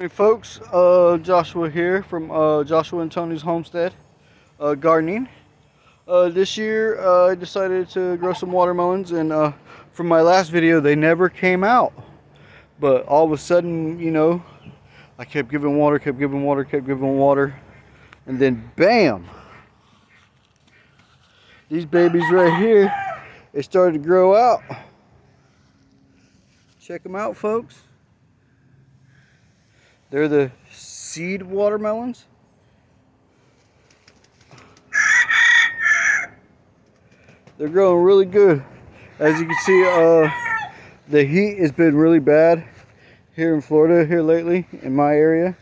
Hey folks, Joshua here from Joshua and Toni's Homestead Gardening. This year I decided to grow some watermelons, and from my last video they never came out. But all of a sudden, I kept giving water, and then bam! These babies right here, they started to grow out. Check them out, folks. They're the seed watermelons. They're growing really good. As you can see, the heat has been really bad here in Florida here lately in my area.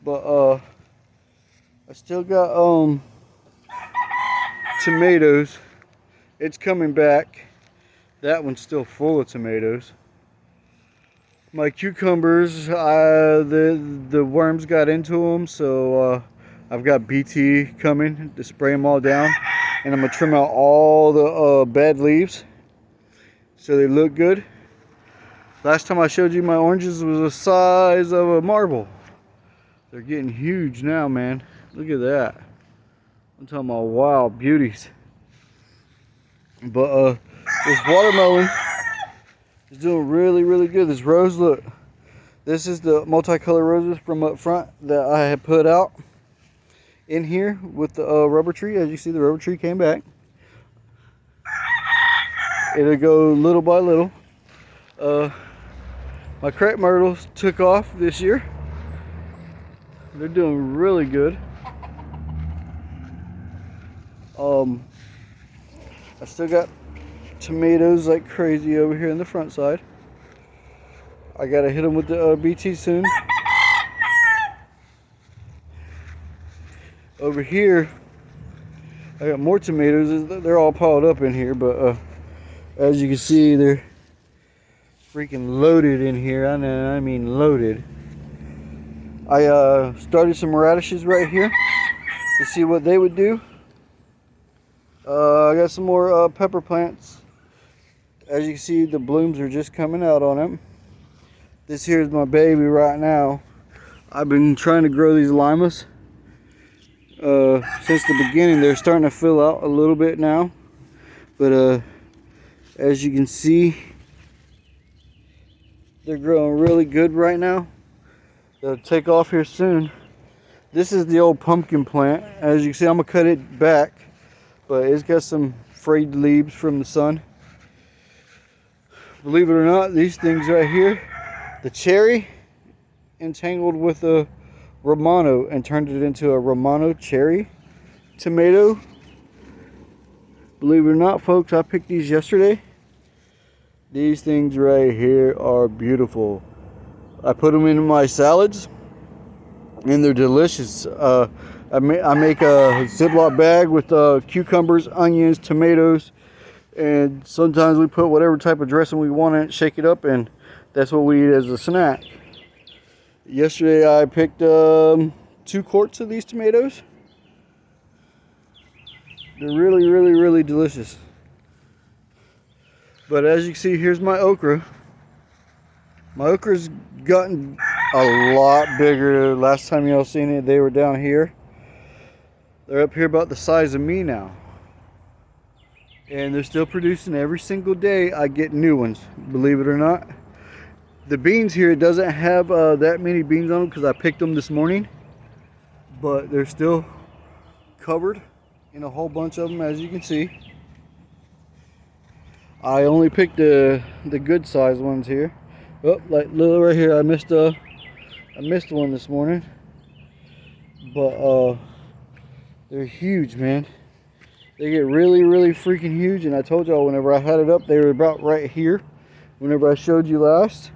But I still got tomatoes. It's coming back. That one's still full of tomatoes. My cucumbers, the worms got into them, so I've got BT coming to spray them all down, and I'm gonna trim out all the bad leaves so they look good. Last time I showed you my oranges was the size of a marble. They're getting huge now, man. Look at that. I'm talking about wild beauties. But this watermelon is doing really good. This rose, look, this is the multicolored roses from up front that I had put out in here with the rubber tree. As you see, the rubber tree came back. It'll go little by little. My crepe myrtles took off this year. They're doing really good. I still got tomatoes like crazy over here in the front side. I gotta hit them with the BT soon. Over here, I got more tomatoes. They're all piled up in here, but as you can see, they're freaking loaded in here. I mean loaded. I started some radishes right here to see what they would do. I got some more pepper plants. As you can see, the blooms are just coming out on them. This here is my baby right now. I've been trying to grow these limas since the beginning. They're starting to fill out a little bit now, but as you can see, they're growing really good right now. They'll take off here soon. This is the old pumpkin plant. As you can see, I'm gonna cut it back, but it's got some frayed leaves from the sun. Believe it or not, these things right here, the cherry entangled with a Romano and turned it into a Romano cherry tomato. Believe it or not, folks, I picked these yesterday. These things right here are beautiful. I put them in my salads and they're delicious. I make a Ziploc bag with cucumbers, onions, tomatoes, and sometimes we put whatever type of dressing we want in it, shake it up, and that's what we eat as a snack. Yesterday I picked 2 quarts of these tomatoes. They're really delicious. But as you can see, here's my okra. My okra's gotten a lot bigger. Last time y'all seen it, they were down here. They're up here about the size of me now. And they're still producing every single day. I get new ones, believe it or not. The beans here, it doesn't have that many beans on them because I picked them this morning. But they're still covered in a whole bunch of them, as you can see. I only picked the good size ones here. Oh, like little right here, I missed one this morning. But they're huge, man. They get really freaking huge, and I told y'all whenever I had it up, they were about right here whenever I showed you last.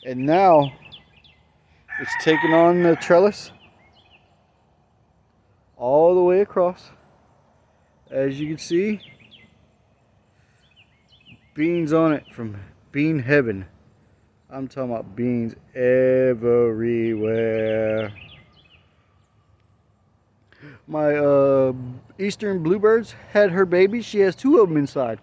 And now it's taking on the trellis all the way across. As you can see, beans on it from bean heaven. I'm talking about beans everywhere. My eastern bluebirds had her baby. She has 2 of them inside.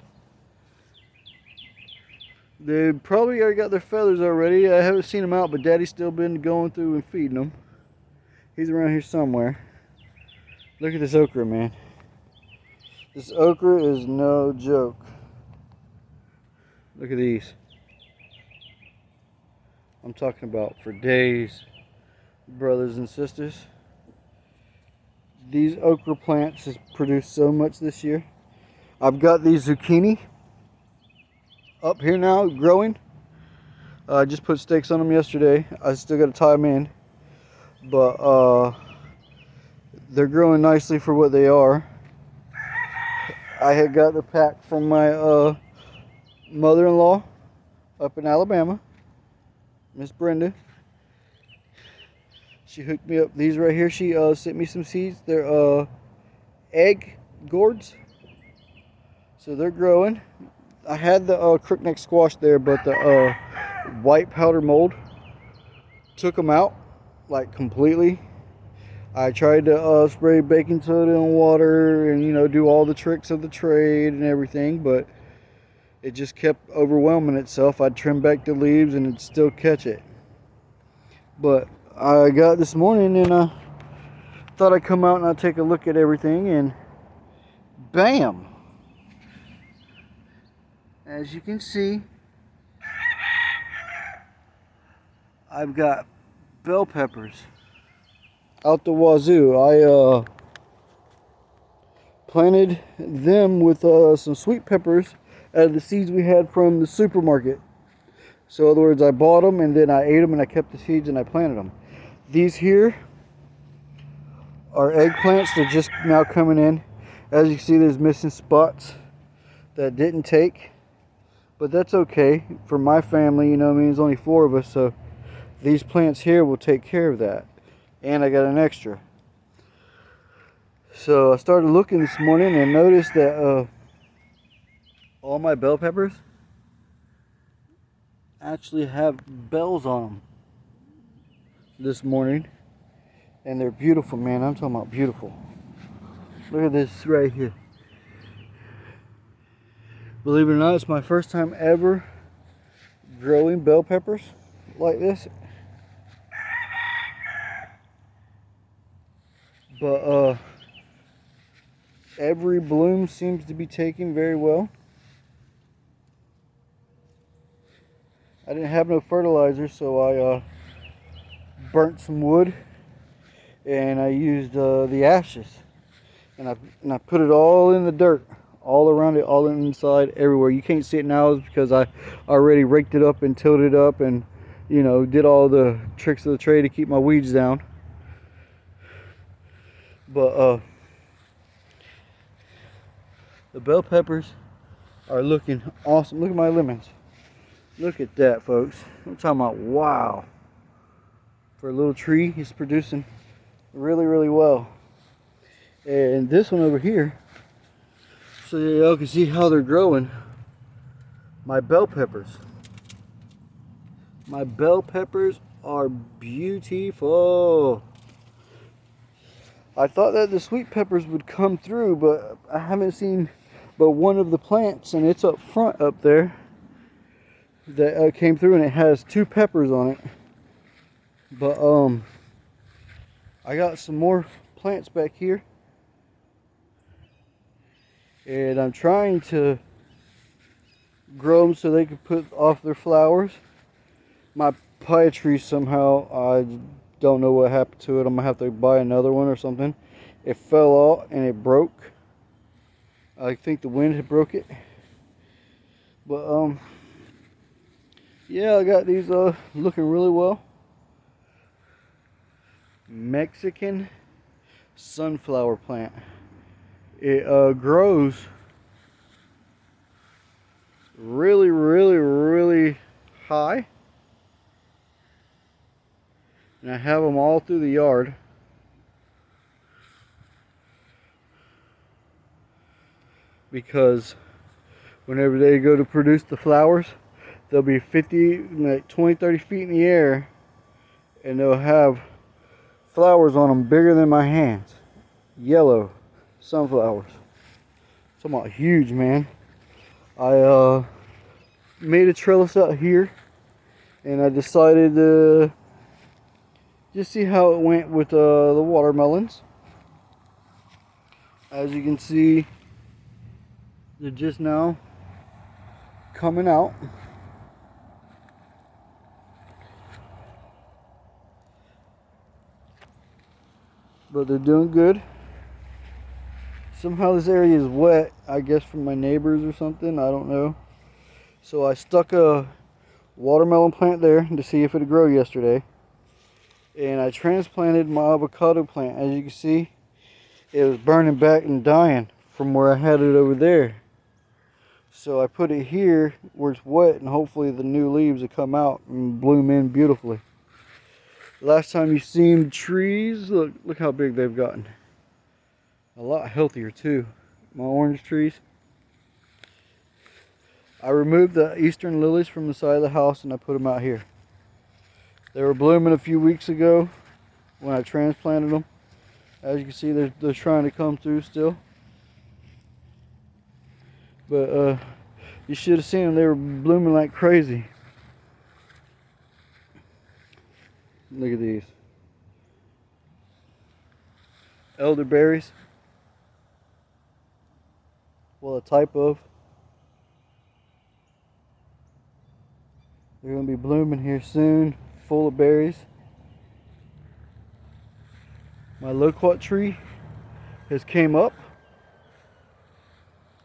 They probably already got their feathers already. I haven't seen them out, but Daddy's still been going through and feeding them. He's around here somewhere. Look at this okra, man. This okra is no joke. Look at these. I'm talking about for days, brothers and sisters. These okra plants has produced so much this year. I've got these zucchini up here now growing. I just put stakes on them yesterday. I still got to tie them in, but they're growing nicely for what they are. I had got the pack from my mother-in-law up in Alabama, Miss Brenda. She hooked me up these right here. She sent me some seeds. They're egg gourds, so they're growing. I had the crookneck squash there, but the white powder mold took them out like completely. I tried to spray baking soda in water and, you know, do all the tricks of the trade and everything, but it just kept overwhelming itself. I'd trim back the leaves and it'd still catch it. But I got this morning and I thought I'd come out and I'd take a look at everything, and bam! As you can see, I've got bell peppers out the wazoo. I planted them with some sweet peppers out of the seeds we had from the supermarket. So in other words, I bought them and then I ate them and I kept the seeds and I planted them. These here are eggplants. They're just now coming in. As you can see, there's missing spots that didn't take, but that's okay for my family. You know what I mean? There's only 4 of us, so these plants here will take care of that. And I got an extra. So I started looking this morning and noticed that all my bell peppers actually have bells on them this morning, and they're beautiful, man. I'm talking about beautiful. Look at this right here. Believe it or not, it's my first time ever growing bell peppers like this. But every bloom seems to be taking very well. I didn't have no fertilizer, so I burnt some wood and I used the ashes, and I put it all in the dirt, all around it, all inside, everywhere. You can't see it now because I already raked it up and tilled it up and, you know, did all the tricks of the trade to keep my weeds down. But the bell peppers are looking awesome. Look at my lemons. Look at that, folks. I'm talking about wow. For a little tree, it's producing really, really well. And this one over here, so y'all can see how they're growing. My bell peppers. My bell peppers are beautiful. I thought that the sweet peppers would come through, but I haven't seen but one of the plants, and it's up front up there, that came through, and it has 2 peppers on it. But I got some more plants back here, and I'm trying to grow them so they can put off their flowers. My pie tree, somehow, I don't know what happened to it. I'm gonna have to buy another one or something. It fell out and it broke. I think the wind had broke it. But yeah, I got these looking really well. Mexican sunflower plant. It grows really, really, really high. And I have them all through the yard. Because whenever they go to produce the flowers, they'll be 50, like 20, 30 feet in the air, and they'll have flowers on them bigger than my hands. Yellow sunflowers. Talking about huge, man. I made a trellis out here, and I decided to just see how it went with the watermelons. As you can see, they're just now coming out. But they're doing good. Somehow this area is wet, I guess from my neighbors or something, I don't know. So I stuck a watermelon plant there to see if it would grow yesterday. And I transplanted my avocado plant. As you can see, it was burning back and dying from where I had it over there. So I put it here where it's wet, and hopefully the new leaves will come out and bloom in beautifully. Last time you seen trees, look how big they've gotten. A lot healthier too. My orange trees. I removed the eastern lilies from the side of the house and I put them out here. They were blooming a few weeks ago when I transplanted them. As you can see, they're trying to come through still. But you should have seen them. They were blooming like crazy. Look at these. Elderberries. Well, a type of. They're going to be blooming here soon, full of berries. My loquat tree has came up.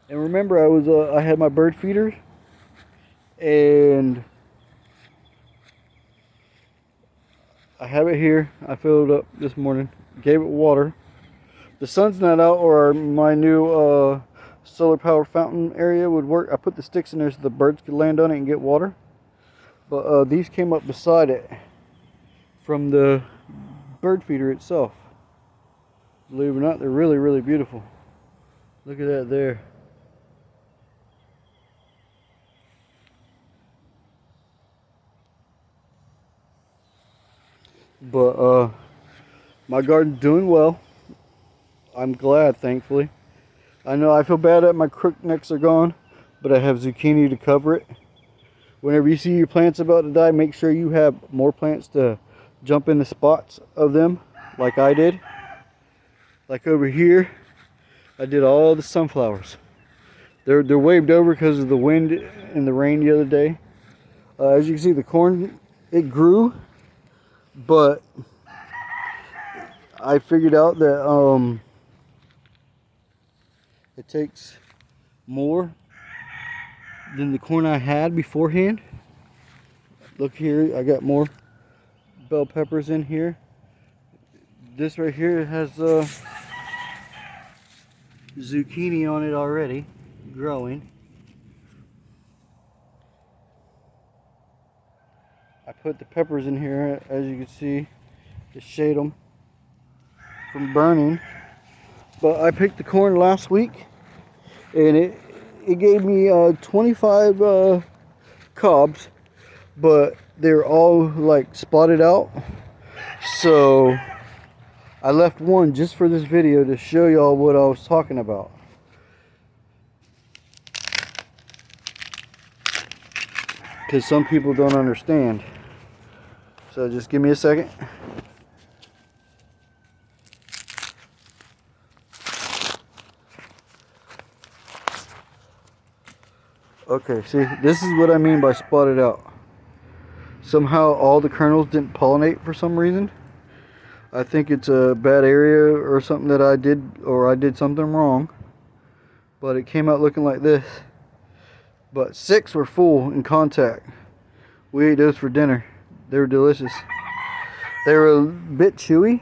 And remember, I had my bird feeder, and I have it here. I filled it up this morning, gave it water. The sun's not out, or my new solar power fountain area would work. I put the sticks in there so the birds could land on it and get water. But these came up beside it from the bird feeder itself. Believe it or not, they're really, really beautiful. Look at that there. But my garden's doing well. I'm glad, thankfully. I know I feel bad that my crooknecks are gone, but I have zucchini to cover it. Whenever you see your plants about to die, make sure you have more plants to jump in the spots of them, like I did. Like over here, I did all the sunflowers. They're waved over because of the wind and the rain the other day. As you can see, the corn, it grew, but I figured out that it takes more than the corn I had beforehand. Look here, I got more bell peppers in here. This right here has zucchini on it already, growing. I put the peppers in here, as you can see, to shade them from burning. But I picked the corn last week, and it gave me 25 cobs, but they're all like spotted out. So I left one just for this video to show y'all what I was talking about. Because some people don't understand. So just give me a second. Okay, see, this is what I mean by spotted out. Somehow all the kernels didn't pollinate for some reason. I think it's a bad area or something that I did, or I did something wrong. But it came out looking like this. But 6 were full in contact. We ate those for dinner. They were delicious. They were a bit chewy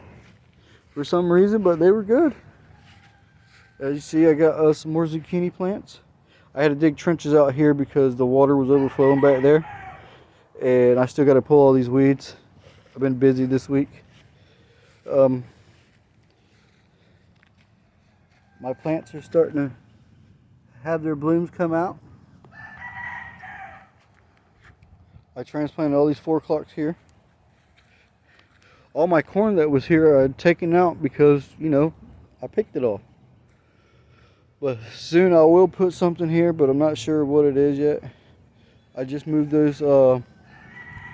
for some reason, but they were good. As you see, I got some more zucchini plants. I had to dig trenches out here because the water was overflowing back there. And I still got to pull all these weeds. I've been busy this week. My plants are starting to have their blooms come out. I transplanted all these 4 o'clocks here. All my corn that was here I had taken out because, you know, I picked it all. But soon I will put something here, but I'm not sure what it is yet. I just moved those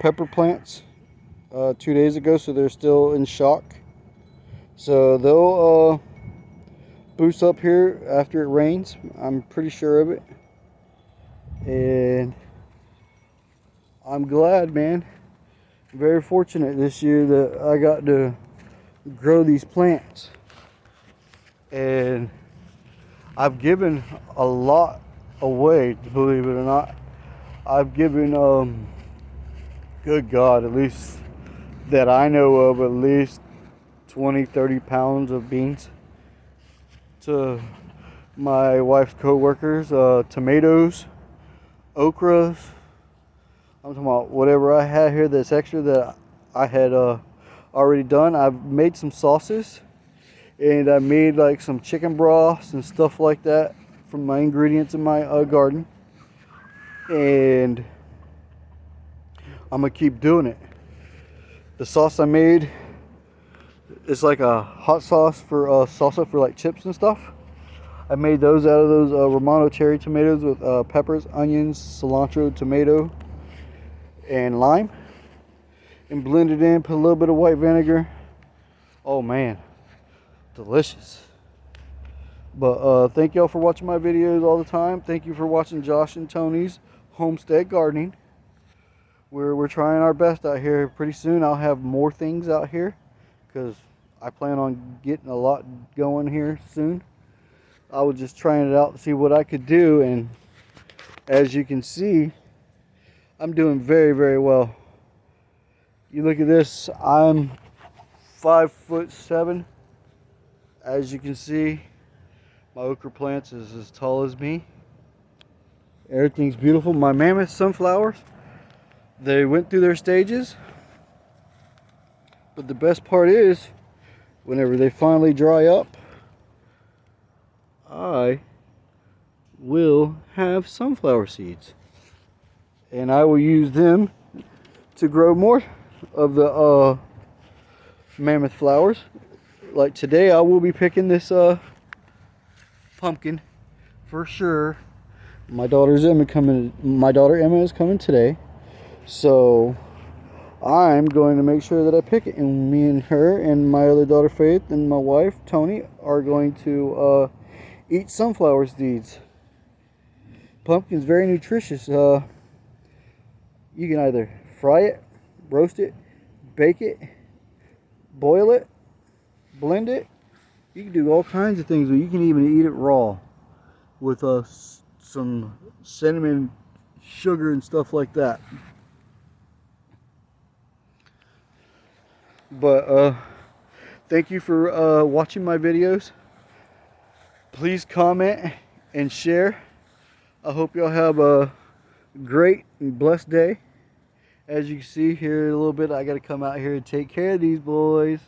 pepper plants 2 days ago, so they're still in shock. So they'll boost up here after it rains. I'm pretty sure of it. And I'm glad, man. Very fortunate this year that I got to grow these plants. And I've given a lot away, believe it or not. I've given, good God, at least that I know of, at least 20-30 pounds of beans to my wife's co-workers. Tomatoes, okras. I'm talking about whatever I had here that's extra that I had already done. I've made some sauces, and I made like some chicken broths and stuff like that from my ingredients in my garden. And I'm gonna keep doing it. The sauce I made is like a hot sauce for salsa for like chips and stuff. I made those out of those Romano cherry tomatoes with peppers, onions, cilantro, tomato, and lime, and blended in, put a little bit of white vinegar. Oh man, delicious. But thank y'all for watching my videos all the time. Thank you for watching Josh and Tony's Homestead Gardening. We're trying our best out here. Pretty soon I'll have more things out here because I plan on getting a lot going here soon. I was just trying it out to see what I could do, and as you can see, I'm doing very, very well. You look at this, I'm 5'7". As you can see, my okra plants is as tall as me. Everything's beautiful. My mammoth sunflowers, they went through their stages, but the best part is whenever they finally dry up, I will have sunflower seeds, and I will use them to grow more of the mammoth flowers. Like today I will be picking this pumpkin for sure. My daughter Emma is coming today, so I'm going to make sure that I pick it, and me and her and my other daughter Faith and my wife Toni are going to eat sunflower seeds. Pumpkin's very nutritious. You can either fry it, roast it, bake it, boil it, blend it. You can do all kinds of things. You can even eat it raw with some cinnamon, sugar, and stuff like that. But thank you for watching my videos. Please comment and share. I hope y'all have a great and blessed day. As you can see here in a little bit, I got to come out here and take care of these boys.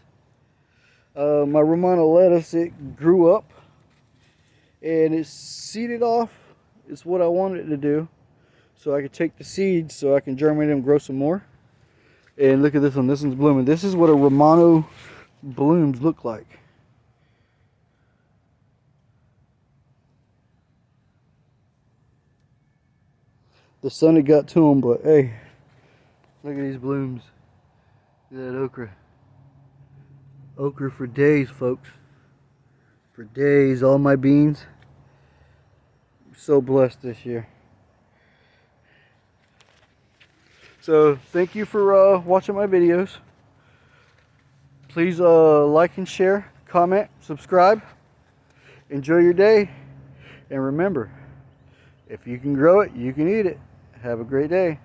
My Romano lettuce, it grew up and it's seeded off. It's what I wanted it to do, so I could take the seeds so I can germinate them and grow some more. And look at this one. This one's blooming. This is what a Romano blooms look like. The sun had got to them, but hey, look at these blooms. Look at that okra. Okra for days, folks. For days, all my beans. I'm so blessed this year. So thank you for watching my videos. Please like and share, comment, subscribe. Enjoy your day, and remember, if you can grow it, you can eat it. Have a great day.